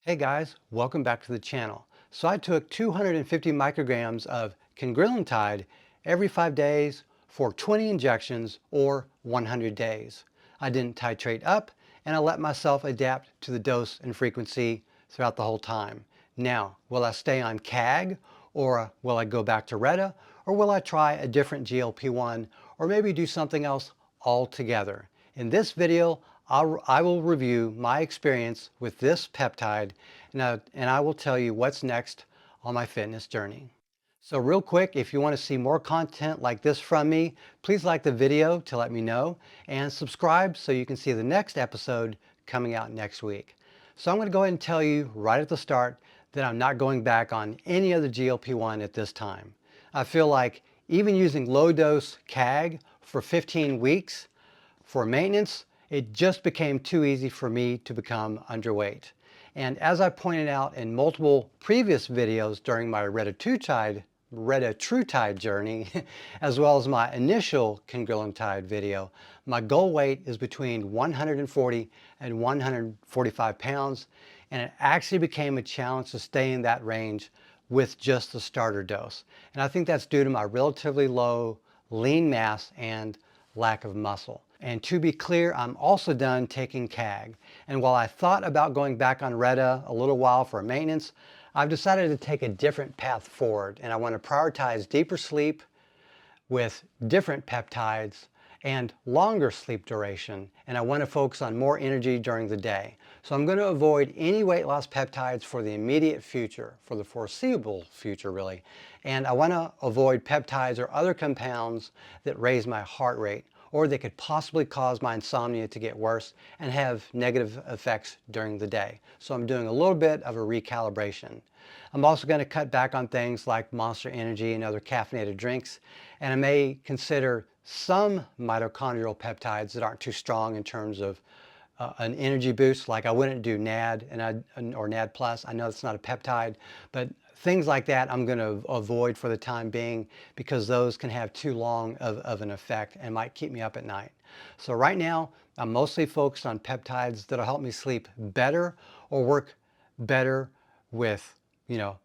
Hey guys, welcome back to the channel. So I took 250 micrograms of Cagrilintide every 5 days for 20 injections or 100 days. I didn't titrate up and I let myself adapt to the dose and frequency throughout the whole time. Now, will I stay on CAG or will I go back to Retta or will I try a different GLP-1 or maybe do something else altogether? In this video, I will review my experience with this peptide and I will tell you what's next on my fitness journey. So real quick, if you want to see more content like this from me, please like the video to let me know and subscribe so you can see the next episode coming out next week. So I'm going to go ahead and tell you right at the start that I'm not going back on any other GLP-1 at this time. I feel like even using low dose CAG for 15 weeks for maintenance, it just became too easy for me to become underweight. And as I pointed out in multiple previous videos during my retatrutide journey, as well as my initial Cagrilintide video, my goal weight is between 140 and 145 pounds, and it actually became a challenge to stay in that range with just the starter dose. And I think that's due to my relatively low lean mass and lack of muscle. And to be clear, I'm also done taking CAG. And while I thought about going back on Retta a little while for maintenance, I've decided to take a different path forward. And I want to prioritize deeper sleep with different peptides and longer sleep duration. And I want to focus on more energy during the day. So I'm going to avoid any weight loss peptides for the immediate future, for the foreseeable future really. And I want to avoid peptides or other compounds that raise my heart rate or they could possibly cause my insomnia to get worse and have negative effects during the day. So I'm doing a little bit of a recalibration. I'm also going to cut back on things like Monster Energy and other caffeinated drinks, and I may consider some mitochondrial peptides that aren't too strong in terms of an energy boost. Like I wouldn't do NAD or NAD+. I know it's not a peptide, but things like that I'm going to avoid for the time being because those can have too long of an effect and might keep me up at night. So right now, I'm mostly focused on peptides that'll help me sleep better or work better with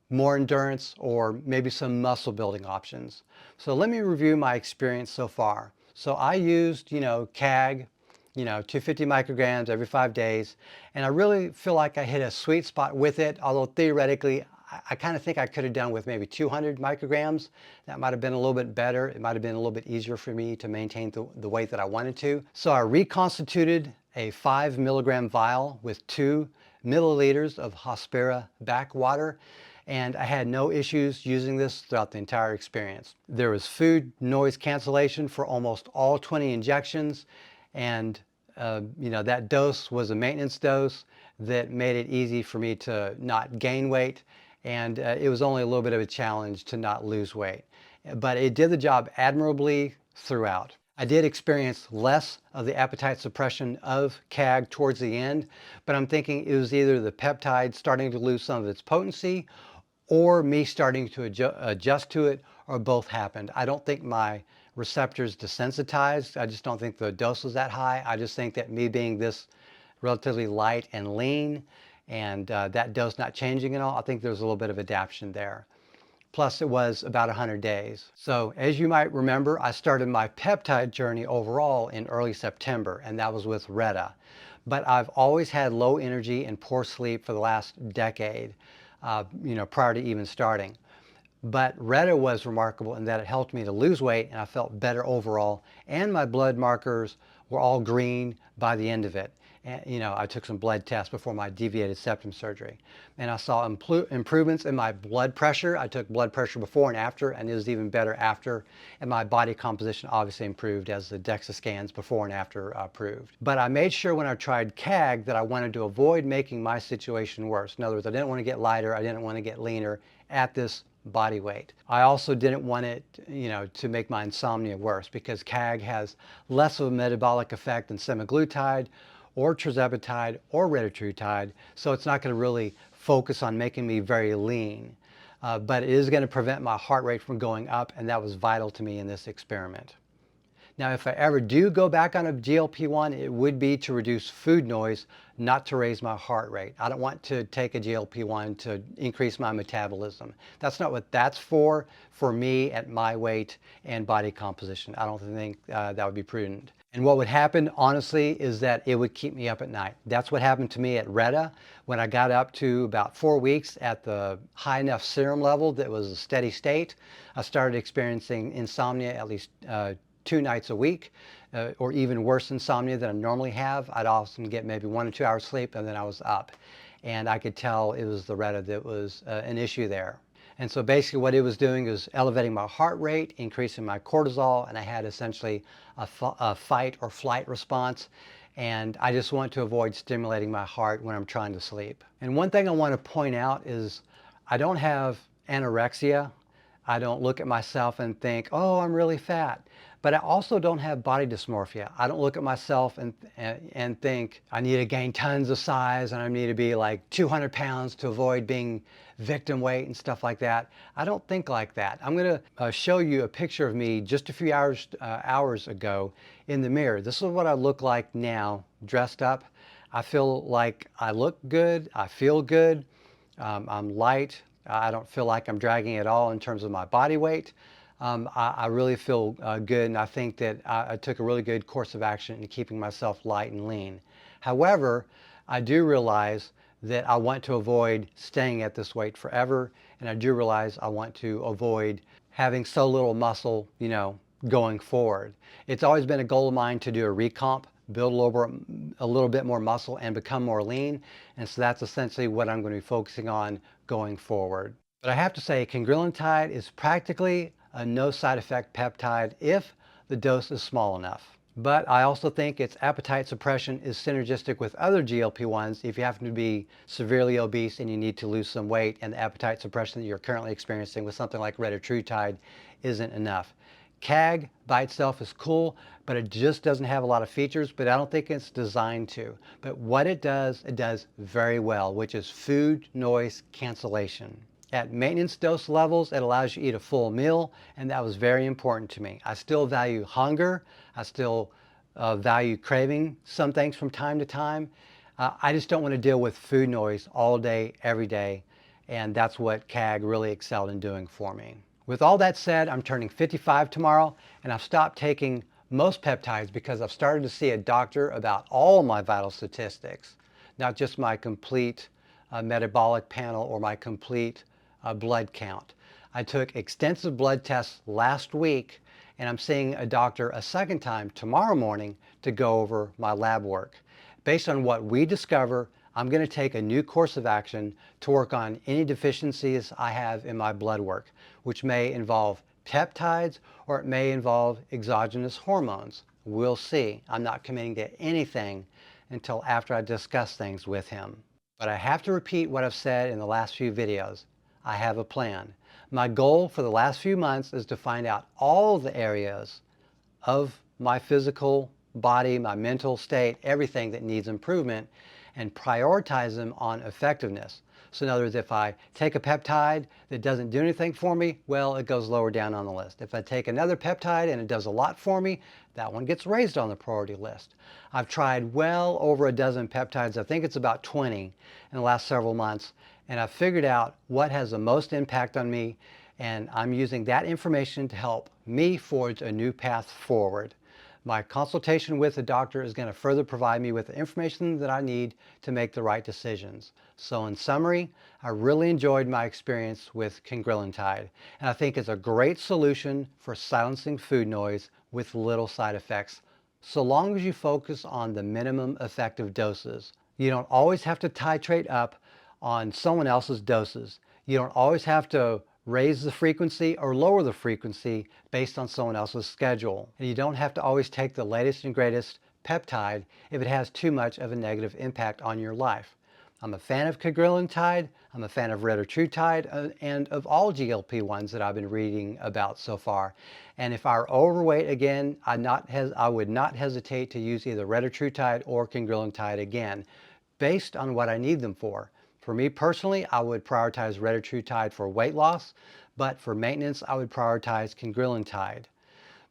more endurance or maybe some muscle building options. So let me review my experience so far. So I used, CAG, 250 micrograms every 5 days. And I really feel like I hit a sweet spot with it, although theoretically, I kind of think I could have done with maybe 200 micrograms. That might have been a little bit better. It might have been a little bit easier for me to maintain the weight that I wanted to. So I reconstituted a 5 milligram vial with 2 milliliters of Hospira backwater, and I had no issues using this throughout the entire experience. There was food noise cancellation for almost all 20 injections, and that dose was a maintenance dose that made it easy for me to not gain weight, and it was only a little bit of a challenge to not lose weight. But it did the job admirably throughout. I did experience less of the appetite suppression of CAG towards the end, but I'm thinking it was either the peptide starting to lose some of its potency or me starting to adjust to it, or both happened. I don't think my receptors desensitized. I just don't think the dose was that high. I just think that me being this relatively light and lean and that dose not changing at all, I think there's a little bit of adaptation there. Plus it was about 100 days. So as you might remember, I started my peptide journey overall in early September, and that was with Retta. But I've always had low energy and poor sleep for the last decade, prior to even starting. But Retta was remarkable in that it helped me to lose weight and I felt better overall, and my blood markers were all green by the end of it. And, I took some blood tests before my deviated septum surgery, and I saw improvements in my blood pressure. I took blood pressure before and after, and it was even better after, and my body composition obviously improved as the DEXA scans before and after proved. But I made sure when I tried CAG that I wanted to avoid making my situation worse. In other words, I didn't want to get lighter, I didn't want to get leaner at this body weight. I also didn't want it, to make my insomnia worse, because CAG has less of a metabolic effect than semaglutide or tirzepatide or retatrutide, so it's not going to really focus on making me very lean. But it is going to prevent my heart rate from going up, and that was vital to me in this experiment. Now, if I ever do go back on a GLP-1, it would be to reduce food noise, not to raise my heart rate. I don't want to take a GLP-1 to increase my metabolism. That's not what that's for me at my weight and body composition. I don't think that would be prudent. And what would happen, honestly, is that it would keep me up at night. That's what happened to me at Retta when I got up to about 4 weeks at the high enough serum level that was a steady state. I started experiencing insomnia at least 2 nights a week, or even worse insomnia than I normally have. I'd often get maybe 1 or 2 hours sleep and then I was up. And I could tell it was the Retta that was an issue there. And so basically what it was doing is elevating my heart rate, increasing my cortisol, and I had essentially a fight or flight response. And I just want to avoid stimulating my heart when I'm trying to sleep. And one thing I want to point out is I don't have anorexia. I don't look at myself and think, oh, I'm really fat. But I also don't have body dysmorphia. I don't look at myself and think I need to gain tons of size and I need to be like 200 pounds to avoid being victim weight and stuff like that. I don't think like that. I'm going to show you a picture of me just a few hours ago in the mirror. This is what I look like now, dressed up. I feel like I look good. I feel good. I'm light. I don't feel like I'm dragging at all in terms of my body weight. I really feel good, and I think that I took a really good course of action in keeping myself light and lean. However, I do realize that I want to avoid staying at this weight forever, and I do realize I want to avoid having so little muscle, going forward. It's always been a goal of mine to do a recomp, build a little bit more muscle and become more lean, and so that's essentially what I'm going to be focusing on going forward. But I have to say, cagrilintide is practically a no side effect peptide if the dose is small enough. But I also think its appetite suppression is synergistic with other GLP-1s if you happen to be severely obese and you need to lose some weight and the appetite suppression that you're currently experiencing with something like retatrutide isn't enough. CAG by itself is cool, but it just doesn't have a lot of features, but I don't think it's designed to. But what it does very well, which is food noise cancellation. At maintenance dose levels, it allows you to eat a full meal, and that was very important to me. I still value hunger. I still value craving some things from time to time. I just don't want to deal with food noise all day, every day, and that's what CAG really excelled in doing for me. With all that said, I'm turning 55 tomorrow, and I've stopped taking most peptides because I've started to see a doctor about all my vital statistics, not just my complete metabolic panel or my complete blood count. I took extensive blood tests last week, and I'm seeing a doctor a second time tomorrow morning to go over my lab work. Based on what we discover, I'm going to take a new course of action to work on any deficiencies I have in my blood work, which may involve peptides or it may involve exogenous hormones. We'll see. I'm not committing to anything until after I discuss things with him. But I have to repeat what I've said in the last few videos. I have a plan. My goal for the last few months is to find out all the areas of my physical body, my mental state, everything that needs improvement, and prioritize them on effectiveness. So in other words, if I take a peptide that doesn't do anything for me, well, it goes lower down on the list. If I take another peptide and it does a lot for me, that one gets raised on the priority list. I've tried well over a dozen peptides. I think it's about 20 in the last several months. And I've figured out what has the most impact on me, and I'm using that information to help me forge a new path forward. My consultation with the doctor is going to further provide me with the information that I need to make the right decisions. So in summary, I really enjoyed my experience with cagrilintide, and I think it's a great solution for silencing food noise with little side effects, so long as you focus on the minimum effective doses. You don't always have to titrate up on someone else's doses. You don't always have to raise the frequency or lower the frequency based on someone else's schedule. And you don't have to always take the latest and greatest peptide if it has too much of a negative impact on your life. I'm a fan of cagrilintide, I'm a fan of retatrutide, and of all GLP-1s that I've been reading about so far. And if I were overweight again, I would not hesitate to use either retatrutide or cagrilintide again, based on what I need them for. For me personally, I would prioritize retatrutide for weight loss, but for maintenance, I would prioritize cagrilintide.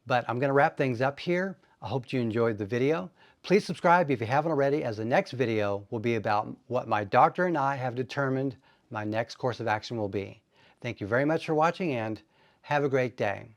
But I'm going to wrap things up here. I hope you enjoyed the video. Please subscribe if you haven't already, as the next video will be about what my doctor and I have determined my next course of action will be. Thank you very much for watching, and have a great day.